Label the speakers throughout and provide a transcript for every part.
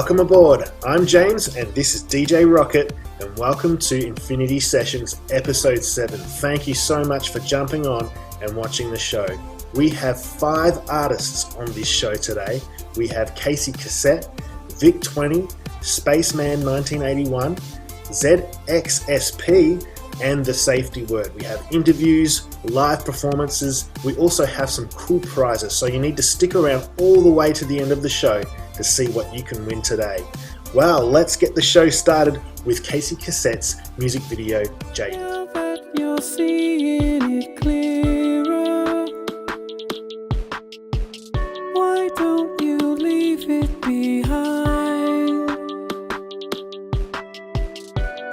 Speaker 1: Welcome aboard. I'm James and this is DJ Rocket, and welcome to Infinity Sessions episode 7. Thank you so much for jumping on and watching the show. We have 5 artists on this show today. We have Casey Cassette, VIC 20, Spaceman 1981, ZXSP, and The Safety Word. We have interviews, live performances. We also have some cool prizes, so you need to stick around all the way to the end of the show to see what you can win today. Well, let's get the show started with Casey Cassette's music video, Jaded.
Speaker 2: Now that you're seeing it clearer, why don't you leave it behind?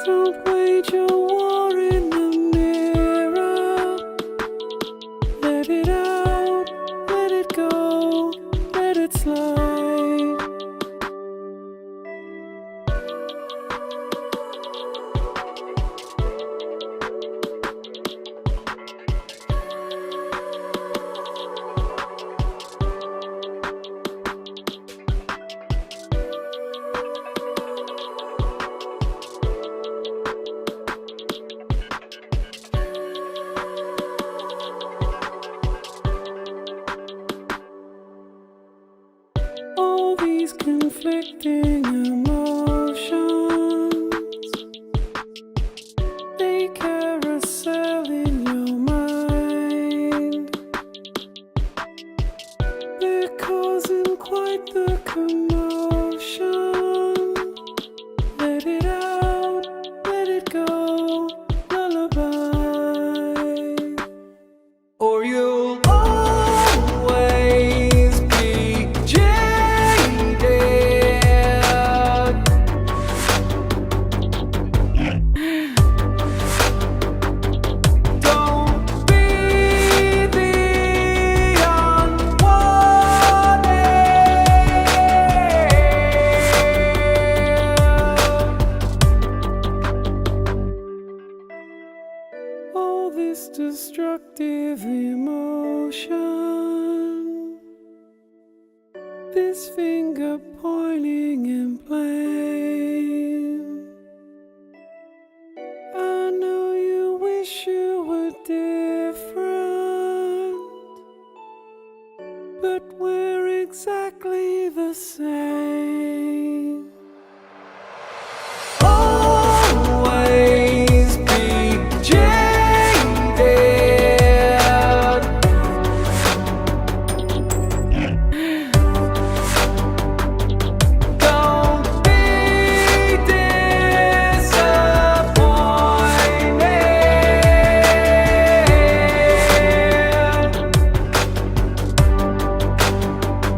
Speaker 2: Don't wage your war in the mirror. Let it out, let it go, let it slide. All these conflicting emotions, they carousel in your mind. They're causing quite the commotion. Let it out, let it go, lullaby. Or you'll always be jaded. Don't be the unwanted. All this destructive emotion, this finger pointing and blame. I know you wish you were different, but we're exactly the same. Always be jaded. Don't be disappointed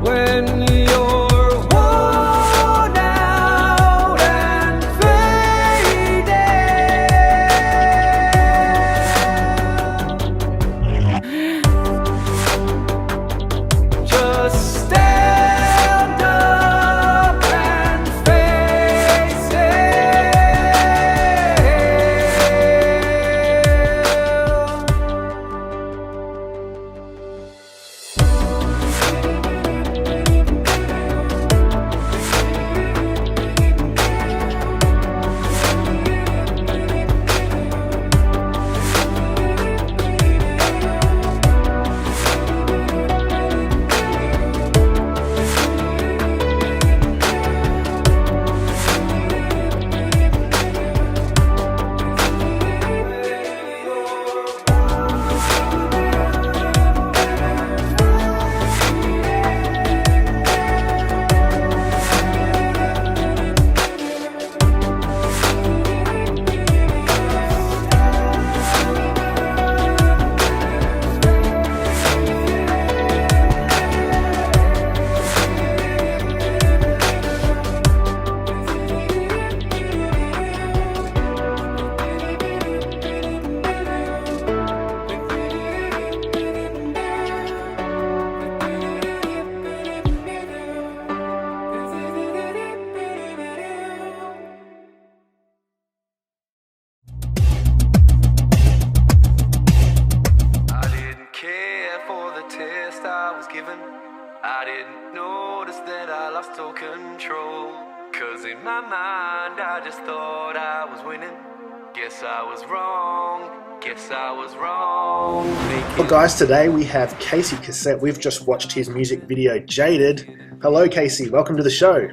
Speaker 2: when you're worn out and faded. Just stand up and face it. I was given. I didn't notice that I lost all control. Cause in my mind I just thought I was winning. Guess I was wrong, guess I was wrong.
Speaker 1: Well guys, today we have Casey Cassette. We've just watched his music video, Jaded. Hello Casey, welcome to the show.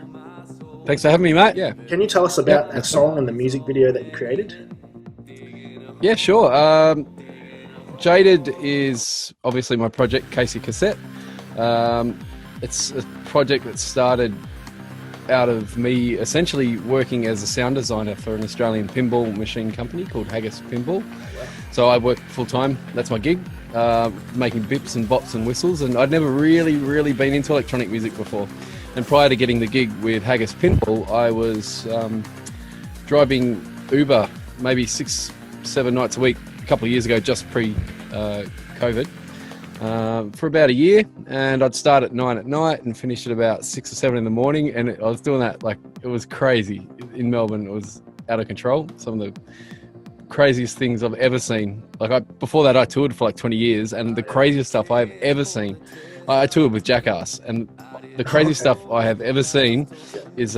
Speaker 3: Thanks for having me, mate. Yeah.
Speaker 1: Can you tell us about the song and the music video that you created?
Speaker 3: Yeah, sure. Jaded is obviously my project, Casey Cassette. It's a project that started out of me essentially working as a sound designer for an Australian pinball machine company called Haggis Pinball. So I work full-time, that's my gig, making bips and bops and whistles, and I'd never really been into electronic music before. And prior to getting the gig with Haggis Pinball, I was driving Uber maybe 6-7 nights a week a couple of years ago, just pre-COVID, for about a year. And I'd start at 9 at night and finish at about 6 or 7 in the morning. And I was doing that, like, it was crazy in Melbourne. It was out of control. Some of the craziest things I've ever seen. Before that, I toured for like 20 years, and the craziest stuff I've ever seen, I toured with Jackass, and the craziest stuff I have ever seen is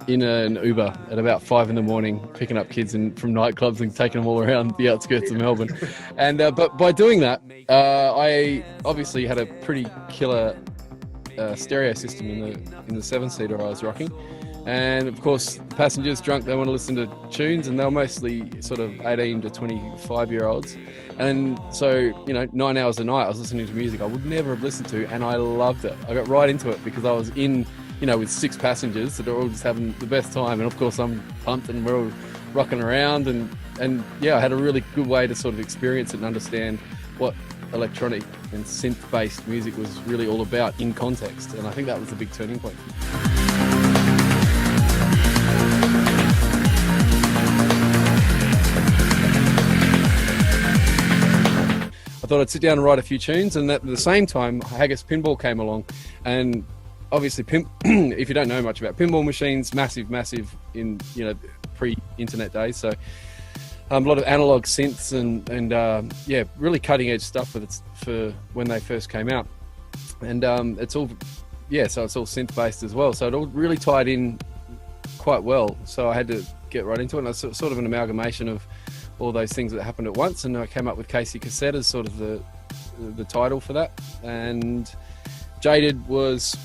Speaker 3: in an Uber at about 5 in the morning, picking up kids from nightclubs and taking them all around the outskirts of Melbourne. And but by doing that, I obviously had a pretty killer stereo system in the 7-seater I was rocking. And of course, passengers drunk, they want to listen to tunes, and they're mostly sort of 18 to 25-year-olds. And so, 9 hours a night, I was listening to music I would never have listened to, and I loved it. I got right into it because I was in, with 6 passengers that are all just having the best time. And of course, I'm pumped, and we're all rocking around. And yeah, I had a really good way to sort of experience it and understand what electronic and synth-based music was really all about in context. And I think that was a big turning point. I thought I'd sit down and write a few tunes, and at the same time, Haggis Pinball came along. And obviously, if you don't know much about pinball machines, massive in pre-internet days. So a lot of analog synths and really cutting edge stuff for when they first came out. And it's all synth based as well. So it all really tied in quite well. So I had to get right into it. And it's sort of an amalgamation of all those things that happened at once, and I came up with Casey Cassette as sort of the title for that. And Jaded was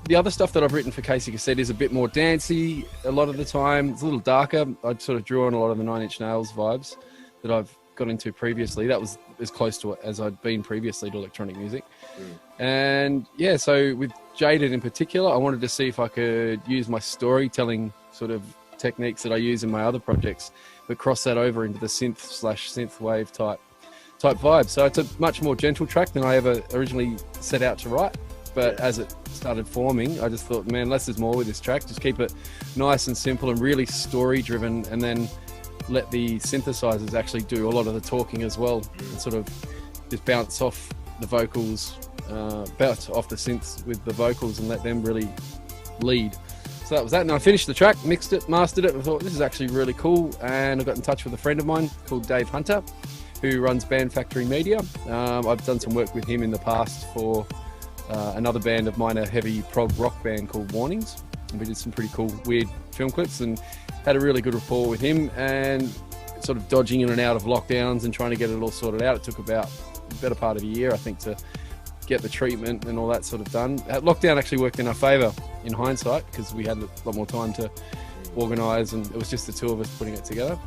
Speaker 3: the other stuff that I've written for Casey Cassette is a bit more dancey a lot of the time. It's a little darker. I'd sort of draw on a lot of the Nine Inch Nails vibes that I've got into previously. That was as close to it as I'd been previously to electronic music. And yeah, so with Jaded in particular, I wanted to see if I could use my storytelling sort of techniques that I use in my other projects, but cross that over into the synth wave type vibe. So it's a much more gentle track than I ever originally set out to write. But as it started forming, I just thought, man, less is more with this track. Just keep it nice and simple and really story driven, and then let the synthesizers actually do a lot of the talking as well, and sort of just bounce off the vocals, bounce off the synths with the vocals and let them really lead. So that was that, and I finished the track, mixed it, mastered it, and I thought this is actually really cool. And I got in touch with a friend of mine called Dave Hunter, who runs Band Factory Media. I've done some work with him in the past for another band of mine, a heavy prog rock band called Warnings. And we did some pretty cool, weird film clips and had a really good rapport with him, and sort of dodging in and out of lockdowns and trying to get it all sorted out. It took about the better part of a year, I think, to get the treatment and all that sort of done. Lockdown actually worked in our favour in hindsight, because we had a lot more time to organise, and it was just the two of us putting it together.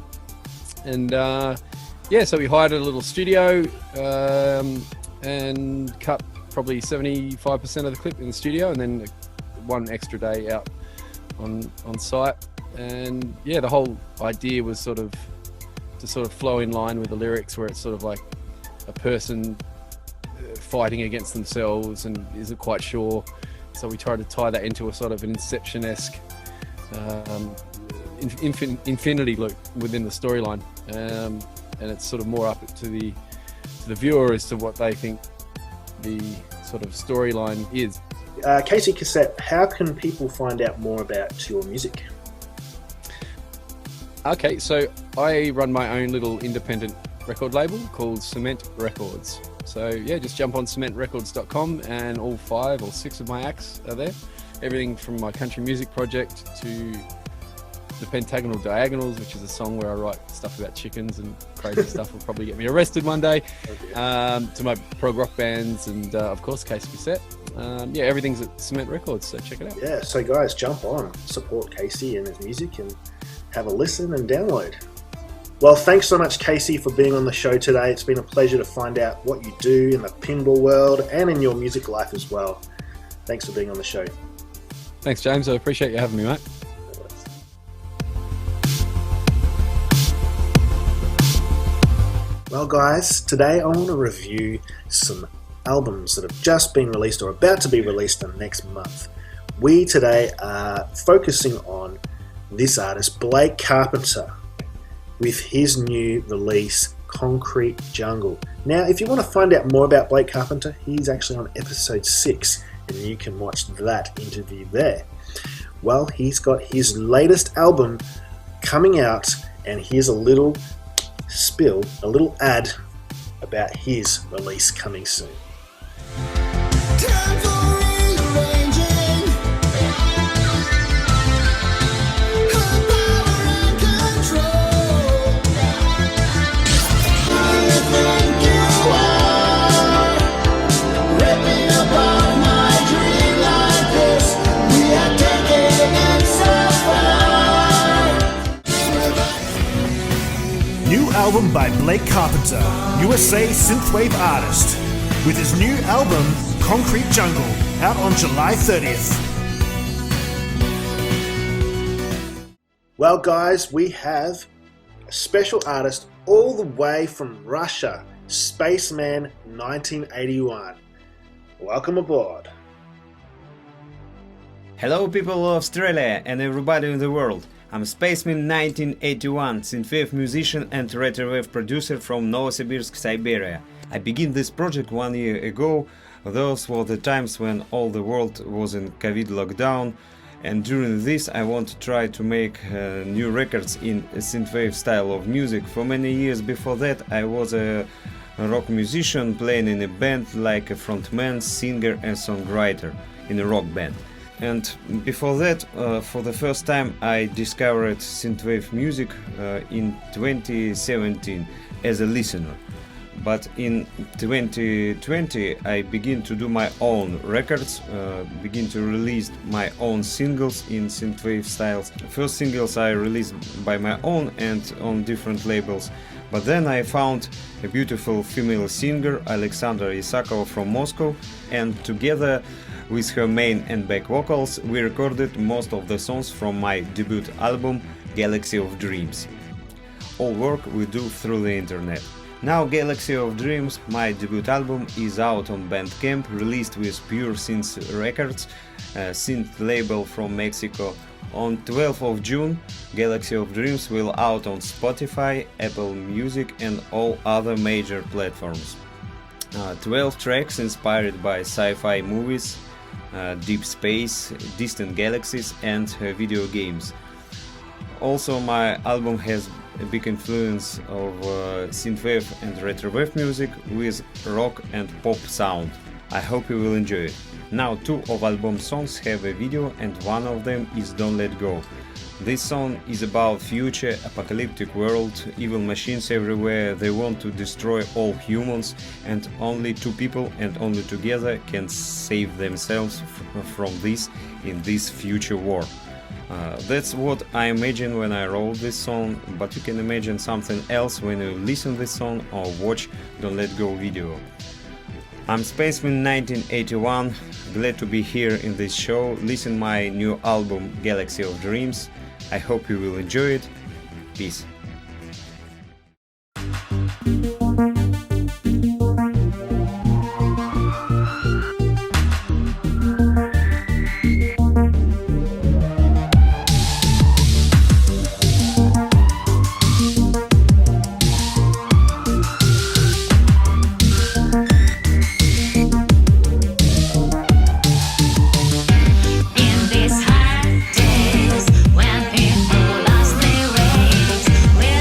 Speaker 3: And so we hired a little studio and cut probably 75% of the clip in the studio, and then one extra day out on site. And yeah, the whole idea was to flow in line with the lyrics, where it's sort of like a person fighting against themselves and isn't quite sure. So we tried to tie that into a sort of an Inception-esque infinity loop within the storyline, and it's sort of more up to the viewer as to what they think the sort of storyline is.
Speaker 1: Casey Cassette, how can people find out more about your music?
Speaker 3: Okay, so I run my own little independent record label called Cement Records. So yeah, just jump on cementrecords.com and all 5 or 6 of my acts are there. everything from my country music project to the Pentagonal Diagonals, which is a song where I write stuff about chickens and crazy stuff will probably get me arrested one day, to my prog rock bands and of course Casey Cassette. Yeah, everything's at Cement Records, so check it out.
Speaker 1: Yeah, so guys, jump on, support Casey and his music and have a listen and download. Well, thanks so much, Casey, for being on the show today. It's been a pleasure to find out what you do in the pinball world and in your music life as well. Thanks for being on the show.
Speaker 3: Thanks, James. I appreciate you having me, mate.
Speaker 1: Well, guys, today I want to review some albums that have just been released or about to be released in the next month. We today are focusing on this artist, Blake Carpenter, with his new release, Concrete Jungle. Now, if you want to find out more about Blake Carpenter, he's actually on episode 6, and you can watch that interview there. Well, he's got his latest album coming out, and here's a little spill, a little ad about his release coming soon. New album by Blake Carpenter, USA synthwave artist, with his new album Concrete Jungle, out on July 30th. Well, guys, we have a special artist all the way from Russia, Spaceman 1981. Welcome aboard.
Speaker 4: Hello people of Australia and everybody in the world. I'm Spaceman 1981, synthwave musician and retrowave producer from Novosibirsk, Siberia. I began this project 1 year ago. Those were the times when all the world was in COVID lockdown, and during this I want to try to make new records in a synthwave style of music. For many years before that I was a rock musician playing in a band like a frontman, singer and songwriter in a rock band. And before that, for the first time, I discovered synthwave music in 2017 as a listener. But in 2020, I began to do my own records, begin to release my own singles in synthwave styles. First singles I released by my own and on different labels. But then I found a beautiful female singer, Alexandra Isakova from Moscow, and together with her main and back vocals, we recorded most of the songs from my debut album, Galaxy of Dreams. All work we do through the internet. Now Galaxy of Dreams, my debut album, is out on Bandcamp, released with Pure Synth Records, a synth label from Mexico. On 12th of June, Galaxy of Dreams will out on Spotify, Apple Music and all other major platforms. 12 tracks inspired by sci-fi movies, deep space, distant galaxies and video games. Also, my album has a big influence of synthwave and retrowave music with rock and pop sound. I hope you will enjoy it. Now 2 of album songs have a video and one of them is Don't Let Go. This song is about future apocalyptic world, evil machines everywhere, they want to destroy all humans and only 2 people and only together can save themselves from this in this future war. That's what I imagine when I wrote this song, but you can imagine something else when you listen this song or watch Don't Let Go video. I'm Spaceman 1981, glad to be here in this show. Listen my new album Galaxy of Dreams. I hope you will enjoy it. Peace.
Speaker 5: In these hard days when people lost their ways, we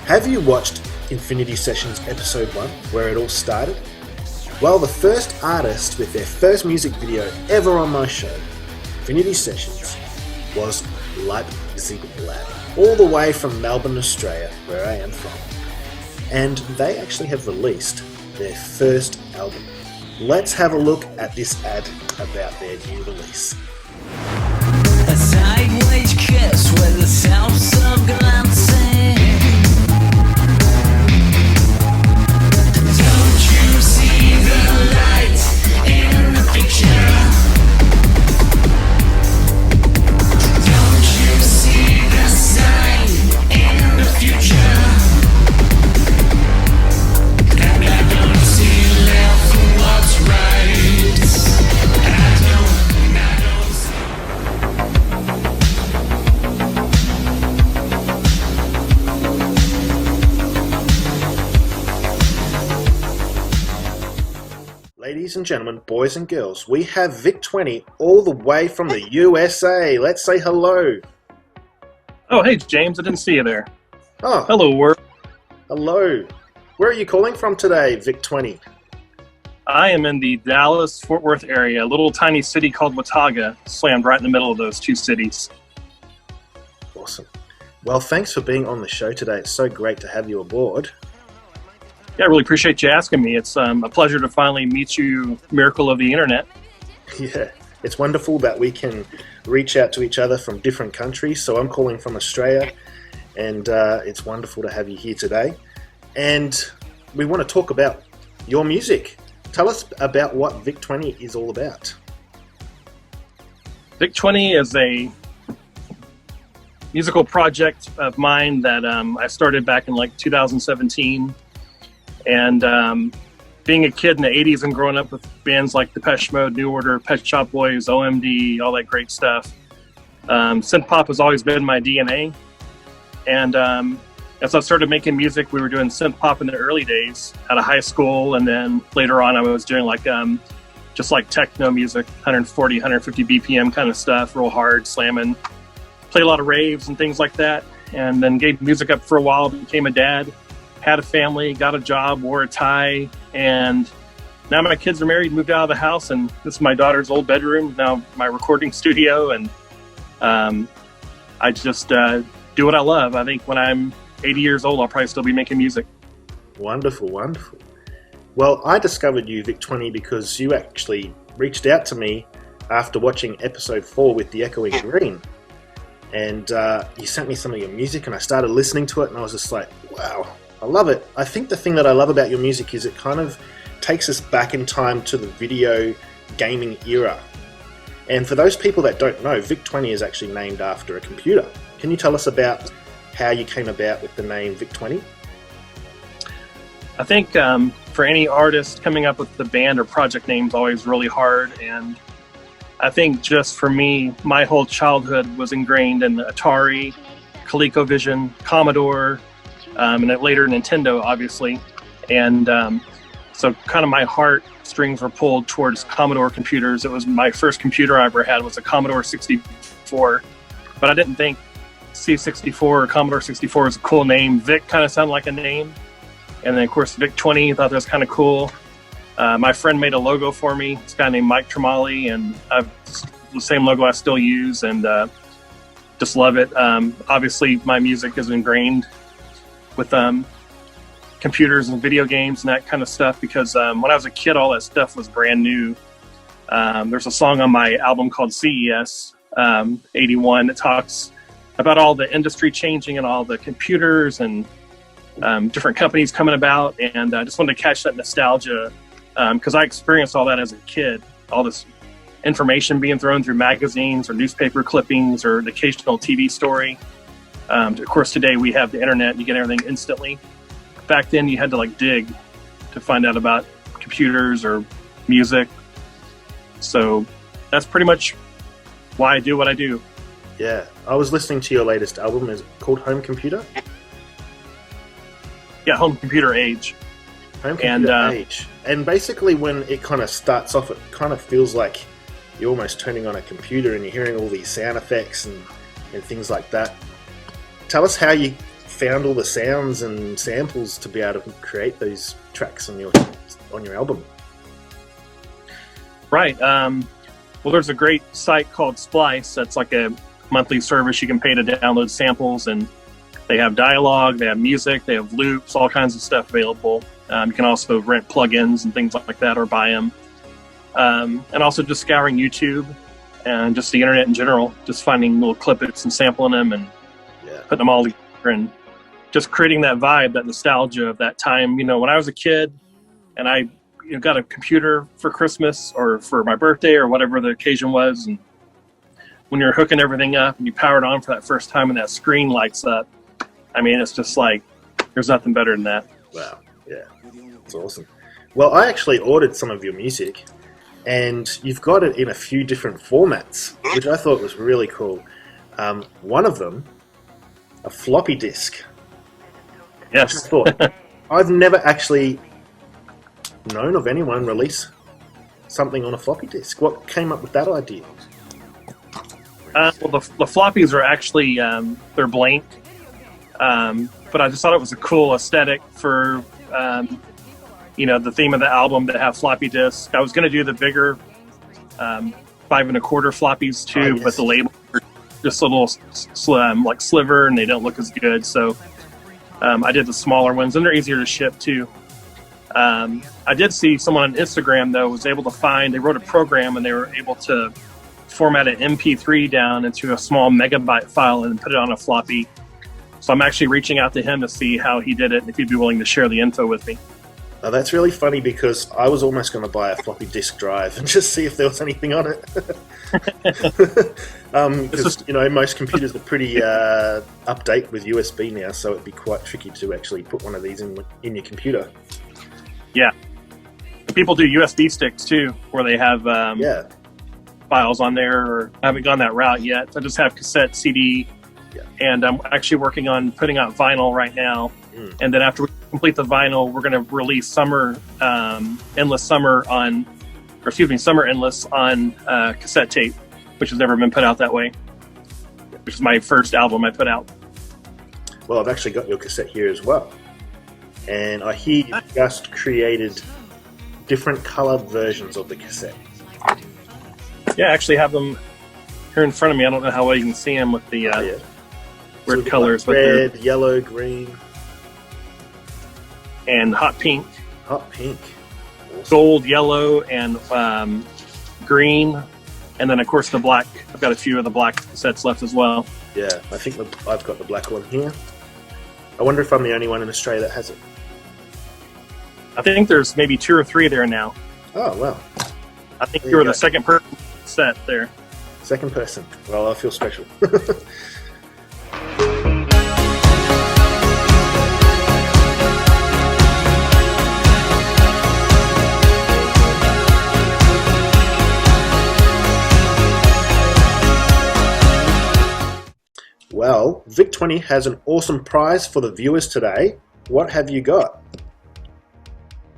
Speaker 1: Have you watched Infinity Sessions episode 1, where it all started? Well, the first artist with their first music video ever on my show, Infinity Sessions, was Leipzig Lab, all the way from Melbourne, Australia, where I am from. And they actually have released their first album. Let's have a look at this ad about their new release.
Speaker 5: A sideways kiss with a self-serve glancing. Don't you see the light in the picture? Don't you see the sign in the future? And I don't see left from what's right. I don't see.
Speaker 1: Ladies and gentlemen, boys and girls, we have VIC-20 all the way from the USA. Let's say hello.
Speaker 6: Oh, hey, James. I didn't see you there.
Speaker 1: Oh,
Speaker 6: Hello, world.
Speaker 1: hello. Where are you calling from today, VIC-20?
Speaker 6: I am in the Dallas-Fort Worth area, a little tiny city called Watauga, slammed right in the middle of those two cities.
Speaker 1: Awesome. Well, thanks for being on the show today. It's so great to have you aboard.
Speaker 6: Yeah, I really appreciate you asking me. It's a pleasure to finally meet you, miracle of the internet.
Speaker 1: Yeah, it's wonderful that we can reach out to each other from different countries. So I'm calling from Australia, and it's wonderful to have you here today. And we want to talk about your music. Tell us about what VIC-20 is all about.
Speaker 6: VIC-20 is a musical project of mine that I started back in like 2017. And being a kid in the 80s and growing up with bands like Depeche Mode, New Order, Pet Shop Boys, OMD, all that great stuff, synth pop has always been my DNA. And as I started making music, we were doing synth pop in the early days out of high school. And then later on, I was doing like just like techno music, 140, 150 BPM kind of stuff, real hard, slamming. Played a lot of raves and things like that. And then gave music up for a while, became a dad. Had a family, got a job, wore a tie, and now my kids are married, moved out of the house, and this is my daughter's old bedroom, now my recording studio, and I just do what I love. I think when I'm 80 years old, I'll probably still be making music.
Speaker 1: Wonderful, wonderful. Well, I discovered you, VIC-20, because you actually reached out to me after watching episode 4 with The Echoing Green. And you sent me some of your music, and I started listening to it, and I was just like, wow. I love it. I think the thing that I love about your music is it kind of takes us back in time to the video gaming era. And for those people that don't know, VIC-20 is actually named after a computer. Can you tell us about how you came about with the name VIC-20?
Speaker 6: I think for any artist, coming up with the band or project name is always really hard. And I think just for me, my whole childhood was ingrained in the Atari, ColecoVision, Commodore, and then later Nintendo, obviously. And so kind of my heartstrings were pulled towards Commodore computers. It was my first computer I ever had was a Commodore 64. But I didn't think C64 or Commodore 64 was a cool name. Vic kind of sounded like a name. And then, of course, VIC-20, I thought that was kind of cool. My friend made a logo for me. This guy named Mike Tremali, and the same logo I still use, and just love it. Obviously, my music is ingrained with computers and video games and that kind of stuff because when I was a kid, all that stuff was brand new. There's a song on my album called CES 81 that talks about all the industry changing and all the computers and different companies coming about. And I just wanted to catch that nostalgia because I experienced all that as a kid, all this information being thrown through magazines or newspaper clippings or the occasional TV story. Of course, today we have the internet. You get everything instantly. Back then, you had to like dig to find out about computers or music. So that's pretty much why I do what I do.
Speaker 1: Yeah, I was listening to your latest album. Is it called Home Computer?
Speaker 6: Yeah, Home Computer Age.
Speaker 1: Home Computer Age. And basically when it kind of starts off, it kind of feels like you're almost turning on a computer and you're hearing all these sound effects and things like that. Tell us how you found all the sounds and samples to be able to create those tracks on your album?
Speaker 6: Right. Well, there's a great site called Splice. That's like a monthly service you can pay to download samples, and they have dialogue, they have music, they have loops, all kinds of stuff available. You can also rent plugins and things like that or buy them. And also just scouring YouTube and just the internet in general, just finding little clippets and sampling them and putting them all together and just creating that vibe, that nostalgia of that time. You know, when I was a kid and I got a computer for Christmas or for my birthday or whatever the occasion was, and when you're hooking everything up and you power it on for that first time and that screen lights up, I mean, it's just like, there's nothing better than that.
Speaker 1: Wow, yeah, it's awesome. Well, I actually ordered some of your music, and you've got it in a few different formats, which I thought was really cool. One of them, a floppy disk.
Speaker 6: Yes.
Speaker 1: I thought, I've never actually known of anyone release something on a floppy disk. What came up with that idea?
Speaker 6: Well, the floppies are actually, they're blank. But I just thought it was a cool aesthetic for, the theme of the album to have floppy disks. I was going to do the bigger 5 1/4 floppies too, but the label are just a little like sliver, and they don't look as good. So I did the smaller ones, and they're easier to ship too. I did see someone on Instagram though was able to find. They wrote a program, and they were able to format an MP3 down into a small megabyte file and put it on a floppy. So I'm actually reaching out to him to see how he did it and if he'd be willing to share the info with me.
Speaker 1: Oh, that's really funny because I was almost going to buy a floppy disk drive and just see if there was anything on it. Because, most computers are pretty update with USB now, so it'd be quite tricky to actually put one of these in your computer.
Speaker 6: Yeah. People do USB sticks too, where they have files on there, or I haven't gone that route yet. I just have cassette CD. And I'm actually working on putting out vinyl right now. And then after we complete the vinyl, we're going to release Summer Endless on cassette tape, which has never been put out that way, which is my first album I put out.
Speaker 1: Well, I've actually got your cassette here as well. And I hear you just created different colored versions of the cassette.
Speaker 6: Yeah, I actually have them here in front of me. I don't know how well you can see them with the weird colors.
Speaker 1: Like red, yellow, green.
Speaker 6: And hot pink.
Speaker 1: Hot pink. Awesome.
Speaker 6: Gold, yellow, and green. And then, of course, the black. I've got a few of the black cassettes left as well.
Speaker 1: Yeah, I think I've got the black one here. I wonder if I'm the only one in Australia that has it.
Speaker 6: I think there's maybe 2 or 3 there now.
Speaker 1: Oh, wow.
Speaker 6: I think you were the second person set there.
Speaker 1: Second person. Well, I feel special. Well, VIC20 has an awesome prize for the viewers today. What have you got?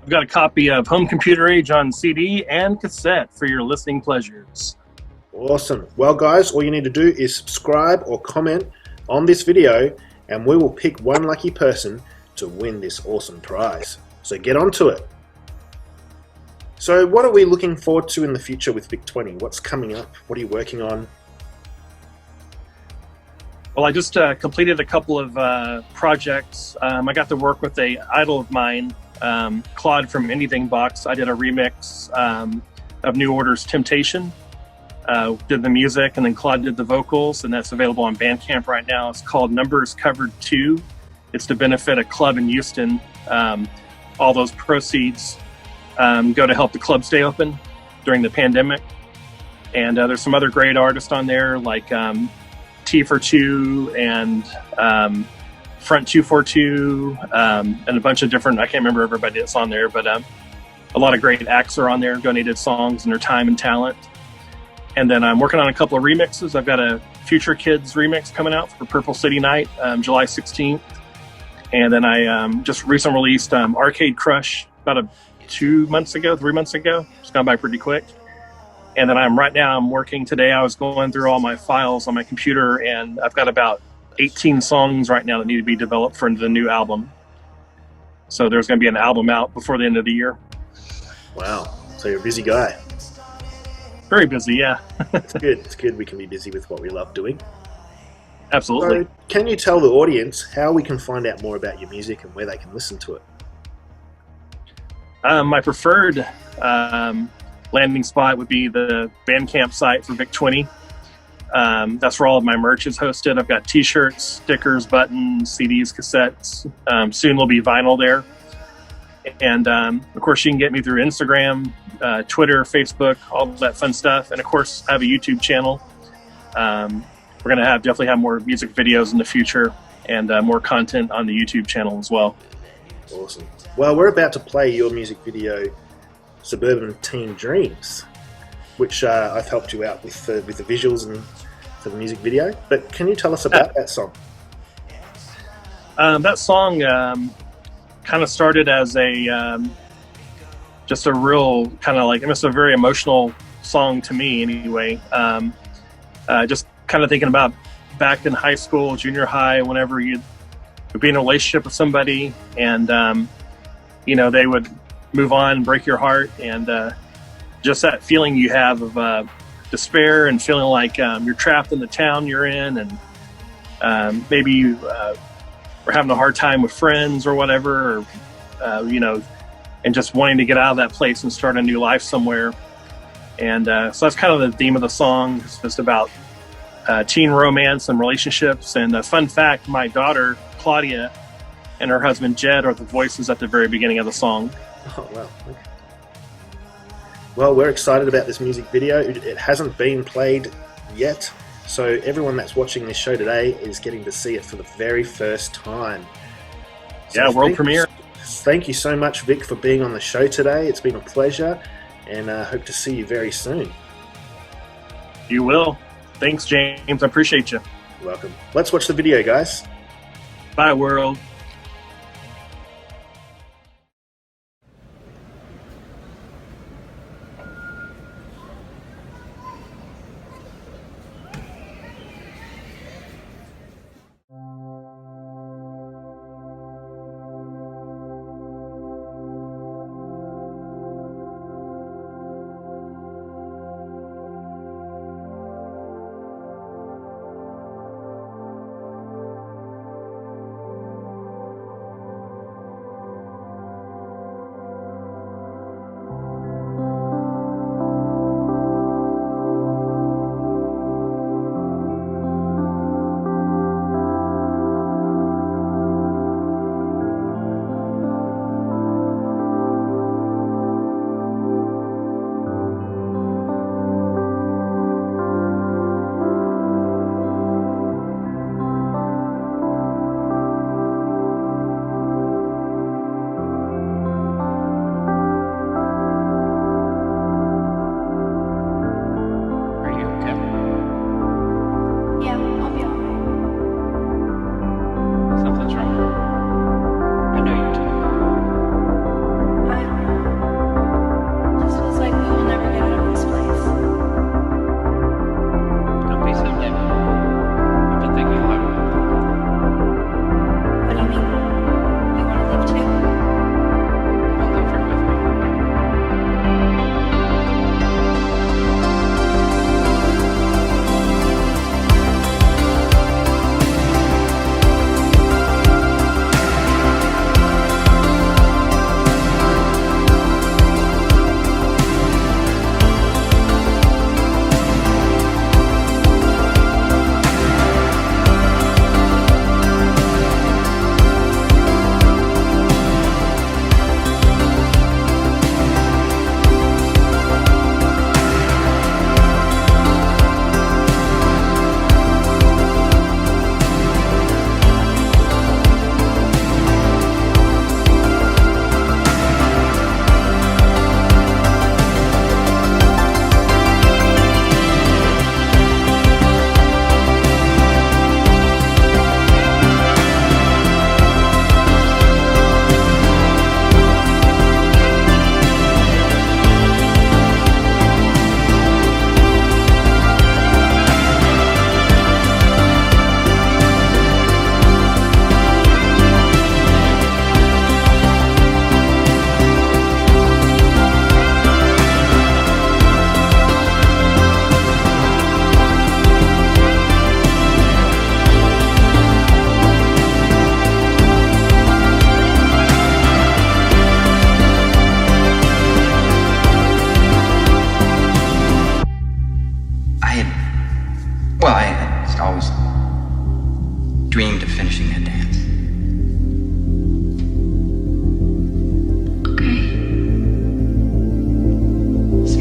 Speaker 6: I've got a copy of Home Computer Age on CD and cassette for your listening pleasures.
Speaker 1: Awesome. Well, guys, all you need to do is subscribe or comment on this video, and we will pick one lucky person to win this awesome prize. So get onto it. So what are we looking forward to in the future with VIC20? What's coming up? What are you working on?
Speaker 6: Well, I just completed a couple of projects. I got to work with an idol of mine, Claude from Anything Box. I did a remix of New Order's Temptation. Did the music, and then Claude did the vocals, and that's available on Bandcamp right now. It's called Numbers Covered 2. It's to benefit a club in Houston. All those proceeds go to help the club stay open during the pandemic. And there's some other great artists on there, like T for Two and Front 242, and a bunch of different, I can't remember everybody that's on there, but a lot of great acts are on there, donated songs and their time and talent. And then I'm working on a couple of remixes. I've got a Future Kids remix coming out for Purple City Night, July 16th. And then I just recently released Arcade Crush about 3 months ago. It's gone by pretty quick. And then I'm working today. I was going through all my files on my computer, and I've got about 18 songs right now that need to be developed for the new album. So there's going to be an album out before the end of the year.
Speaker 1: Wow. So you're a busy guy.
Speaker 6: Very busy, yeah.
Speaker 1: It's good. It's good we can be busy with what we love doing.
Speaker 6: Absolutely.
Speaker 1: So can you tell the audience how we can find out more about your music and where they can listen to it?
Speaker 6: My preferred landing spot would be the Bandcamp site for VIC20. That's where all of my merch is hosted. I've got t-shirts, stickers, buttons, CDs, cassettes. Soon there'll be vinyl there. And of course, you can get me through Instagram, Twitter, Facebook, all that fun stuff. And of course, I have a YouTube channel. We're going to definitely have more music videos in the future and more content on the YouTube channel as well.
Speaker 1: Awesome. Well, we're about to play your music video, Suburban Teen Dreams, which I've helped you out with the visuals and for the music video. But can you tell us about that song?
Speaker 6: That song kind of started as just a real kind of like, it's a very emotional song to me anyway. Just kind of thinking about back in high school, junior high, whenever you'd be in a relationship with somebody and, they would move on, break your heart, and just that feeling you have of despair and feeling like you're trapped in the town you're in, and maybe you are having a hard time with friends or whatever, or, and just wanting to get out of that place and start a new life somewhere. And so that's kind of the theme of the song. It's just about teen romance and relationships. And a fun fact, my daughter, Claudia, and her husband, Jed, are the voices at the very beginning of the song.
Speaker 1: Oh, wow. Okay. Well, we're excited about this music video. It hasn't been played yet, so everyone that's watching this show today is getting to see it for the very first time. So
Speaker 6: Yeah, world premiere.
Speaker 1: Thank you so much, Vic, for being on the show today. It's been a pleasure, and I hope to see you very soon.
Speaker 6: You will. Thanks, James. I appreciate you.
Speaker 1: You're welcome. Let's watch the video, guys.
Speaker 6: Bye, world.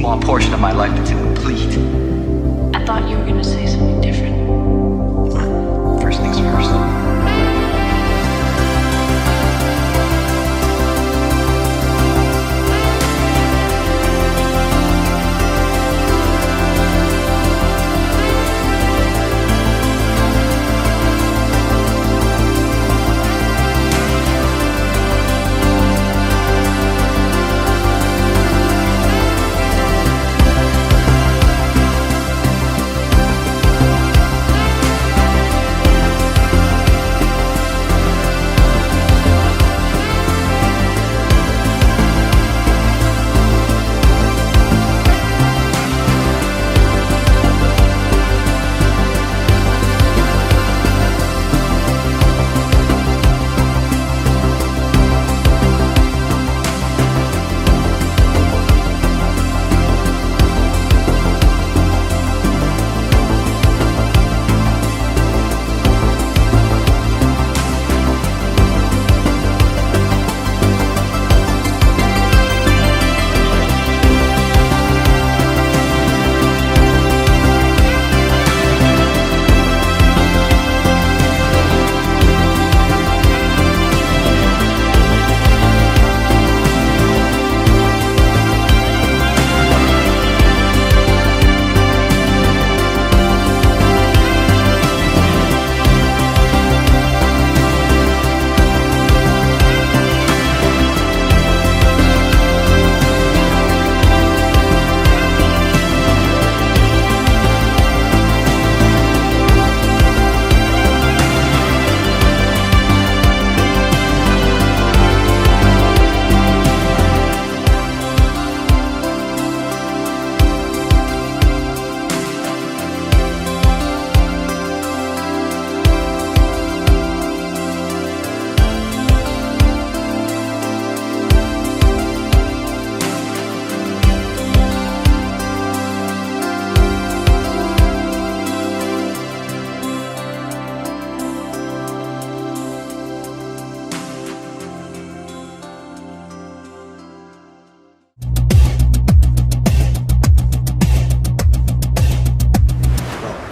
Speaker 7: small portion of my life that's incomplete.
Speaker 8: I thought you were gonna say something different.
Speaker 7: First things first.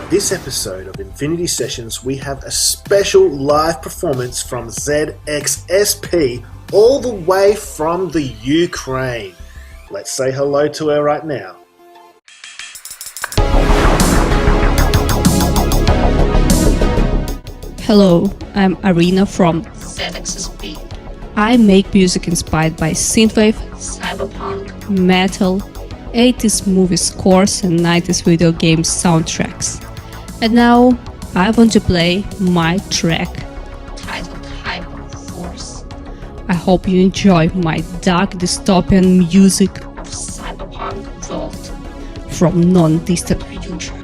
Speaker 1: This episode of Infinity Sessions, we have a special live performance from ZXSP all the way from the Ukraine. Let's say hello to her right now.
Speaker 9: Hello, I'm Arena from
Speaker 8: ZXSP,
Speaker 9: I make music inspired by synthwave,
Speaker 8: cyberpunk,
Speaker 9: metal, 80s movie scores and 90s video game soundtracks. And now I want to play my track.
Speaker 8: titled Hyperforce,
Speaker 9: I hope you enjoy my dark dystopian music
Speaker 8: cyberpunk vault
Speaker 9: from non-distant
Speaker 8: future.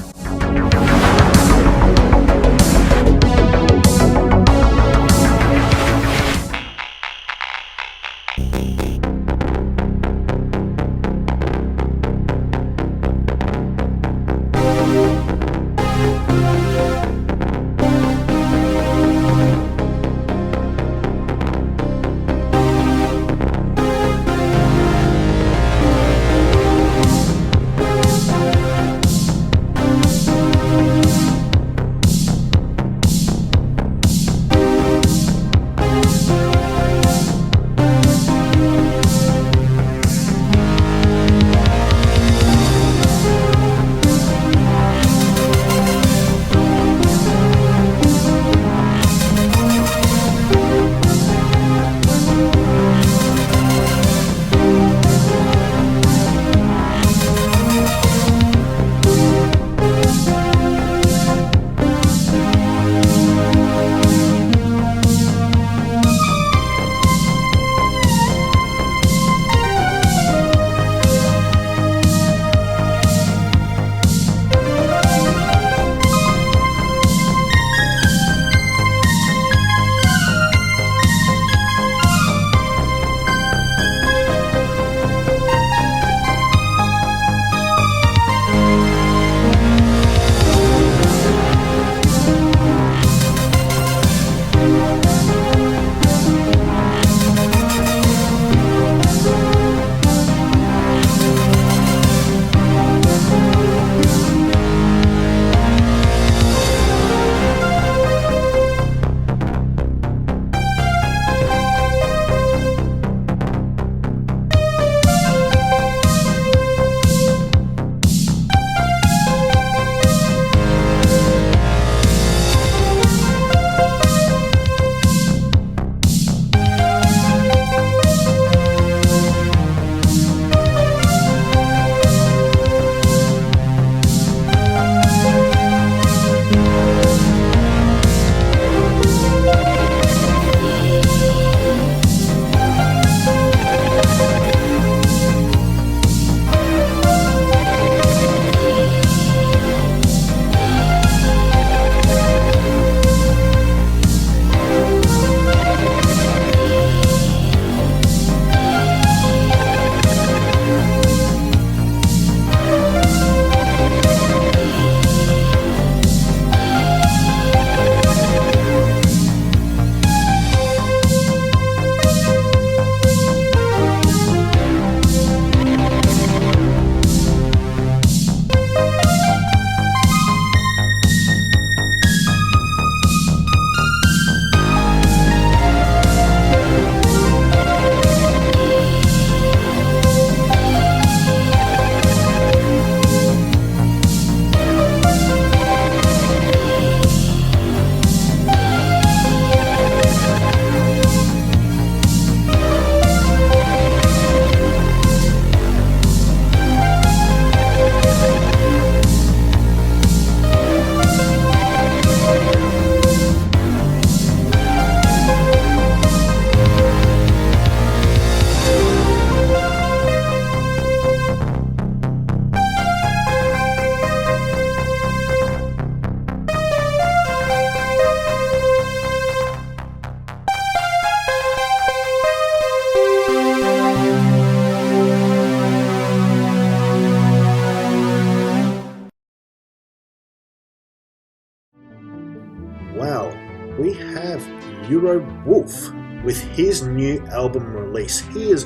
Speaker 1: Aerowolf with his new album release. He is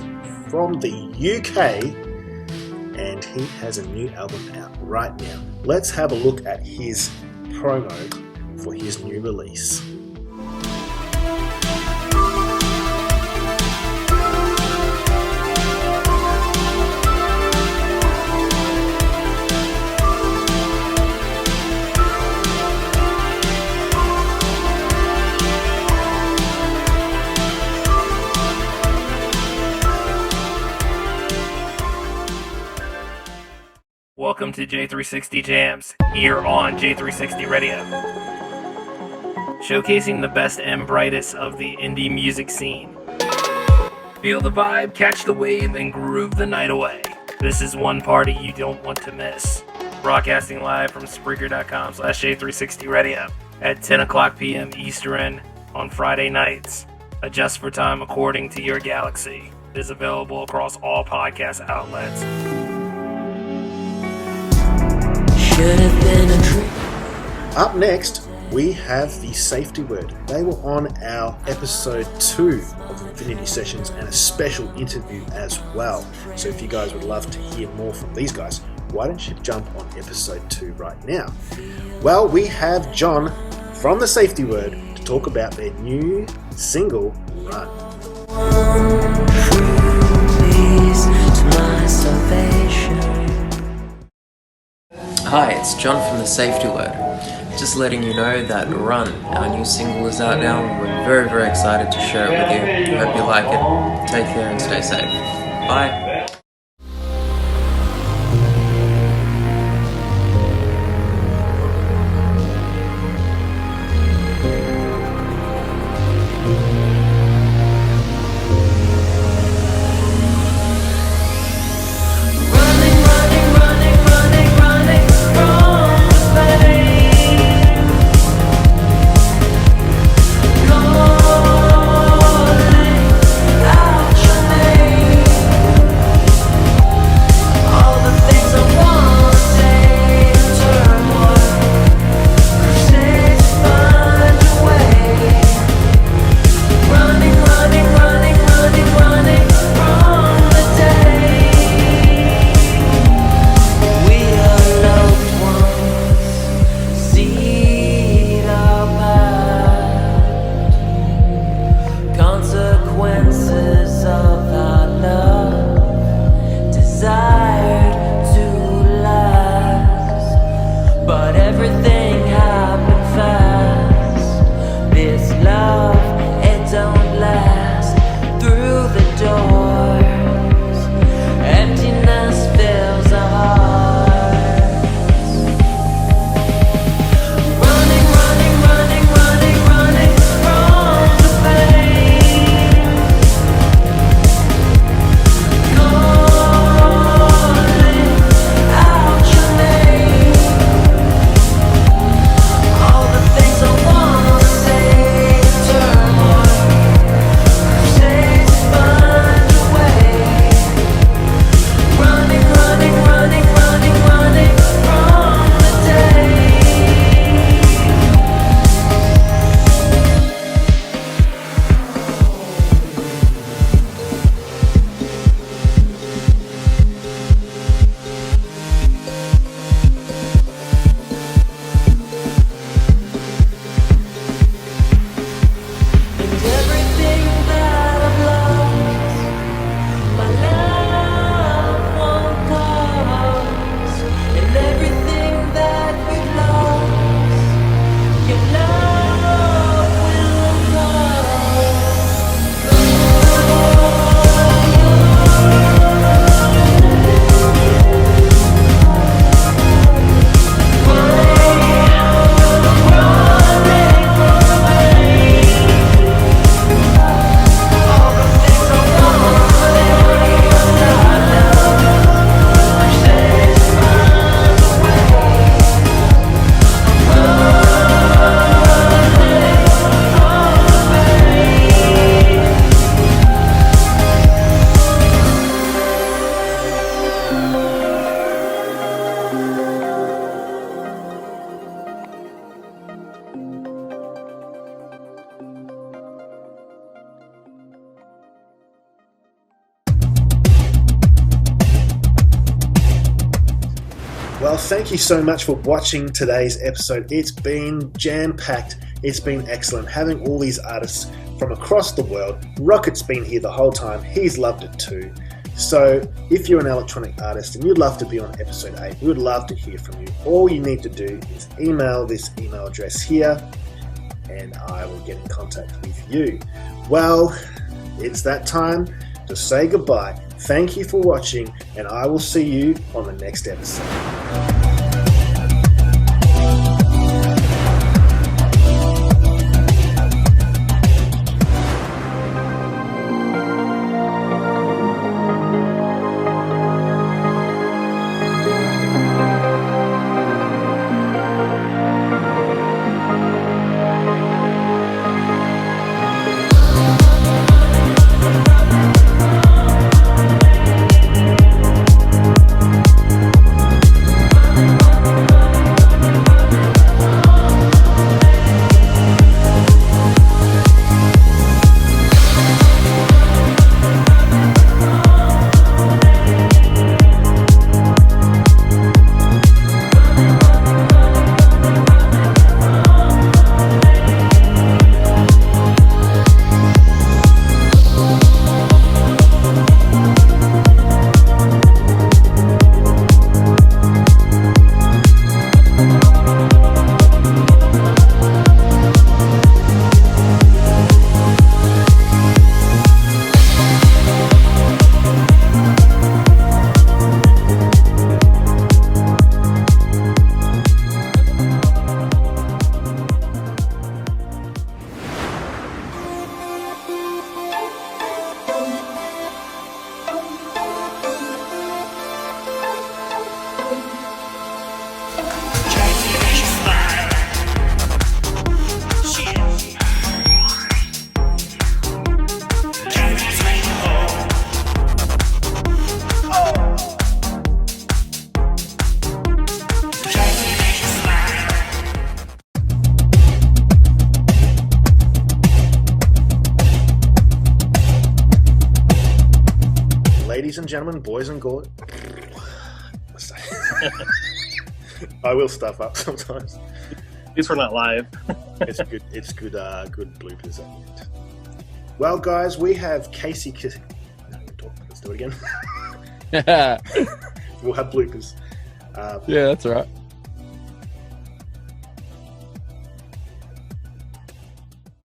Speaker 1: from the UK and he has a new album out right now. Let's have a look at his promo for his new release.
Speaker 10: Welcome to J360 Jams, here on J360 Radio. Showcasing the best and brightest of the indie music scene. Feel the vibe, catch the wave, and groove the night away. This is one party you don't want to miss. Broadcasting live from Spreaker.com/J360 Radio at 10 o'clock p.m. Eastern on Friday nights. Adjust for time according to your galaxy. It is available across all podcast outlets.
Speaker 1: Up next, we have the Safety Word. They were on our episode 2 of Infinity Sessions and a special interview as well. So if you guys would love to hear more from these guys, why don't you jump on episode 2 right now? Well, we have John from the Safety Word to talk about their new single, Run.
Speaker 11: Hi, it's John from the Safety Word. Just letting you know that Run, our new single, is out now and we're very, very excited to share it with you. Hope you like it. Take care and stay safe. Bye.
Speaker 1: Well, thank you so much for watching today's episode. It's been jam-packed. It's been excellent having all these artists from across the world. Rocket's been here the whole time. He's loved it too. So if you're an electronic artist and you'd love to be on episode 8, we would love to hear from you. All you need to do is email this email address here and I will get in contact with you. Well, it's that time to say goodbye. Thank you for watching and I will see you on the next episode. Ladies and gentlemen, boys and girls, I will stuff up sometimes.
Speaker 6: At least we're not live.
Speaker 1: It's good. It's good. Good bloopers at the end. Well, guys, we have Casey. No, let's do it again. We'll have bloopers.
Speaker 3: Yeah, that's all right.